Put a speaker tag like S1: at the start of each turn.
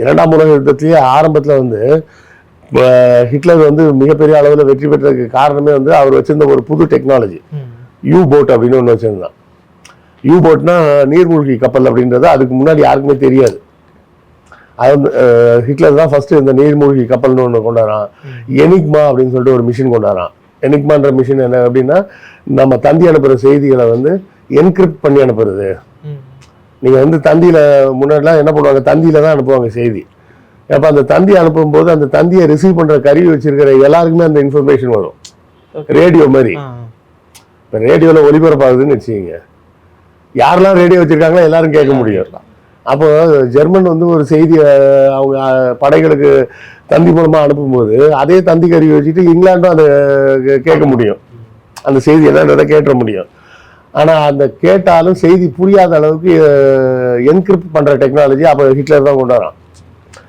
S1: இரண்டாம் உலக யுத்தத்திலேயே ஆரம்பத்தில் வந்து ஹிட்லர் வந்து மிகப்பெரிய அளவில் வெற்றி பெற்றதுக்கு காரணமே வந்து அவர் வச்சிருந்த ஒரு புது டெக்னாலஜி, யூ போட் அப்படின்னு ஒன்று வச்சிருந்தான். யூ போட்னா நீர்மூழ்கி கப்பல் அப்படின்றது அதுக்கு முன்னாடி யாருக்குமே தெரியாது. அது வந்து ஹிட்லர் தான் ஃபர்ஸ்ட் இந்த நீர்மூழ்கி கப்பல்னு ஒன்று கொண்டாடுறான். எனிக்மா அப்படின்னு சொல்லிட்டு ஒரு மிஷின் கொண்டாடுறான். எனிக்மான்ற மிஷின் என்ன அப்படின்னா, நம்ம தந்தி அனுப்புகிற செய்திகளை வந்து என்கிரிப்ட் பண்ணி அனுப்புறது. நீங்கள் வந்து தந்தியில் முன்னாடிலாம் என்ன பண்ணுவாங்க, தந்தியில் தான் அனுப்புவாங்க செய்தி. அப்போ அந்த தந்தி அனுப்பும்போது அந்த தந்தியை ரிசீவ் பண்ணுற கருவி வச்சிருக்கிற எல்லாருக்குமே அந்த இன்ஃபர்மேஷன் வரும், ரேடியோ மாதிரி. இப்போ ரேடியோவில் ஒலிபரப்பாகுதுன்னு வச்சுக்கோங்க, யாரெல்லாம் ரேடியோ வச்சிருக்காங்களோ எல்லாரும் கேட்க முடியும். அப்போ ஜெர்மன் வந்து ஒரு செய்தியை அவங்க படைகளுக்கு தந்தி மூலமாக அனுப்பும்போது அதே தந்தி கருவி வச்சுட்டு இங்கிலாண்டும் அதை கேட்க முடியும், அந்த செய்தி என்னன்றதை கேட்ட முடியும். ஆனால் அந்த கேட்டாலும் செய்தி புரியாத அளவுக்கு என்கிரிப்ட் பண்ணுற டெக்னாலஜி அப்போ ஹிட்லர் தான் கொண்டாடுறான்.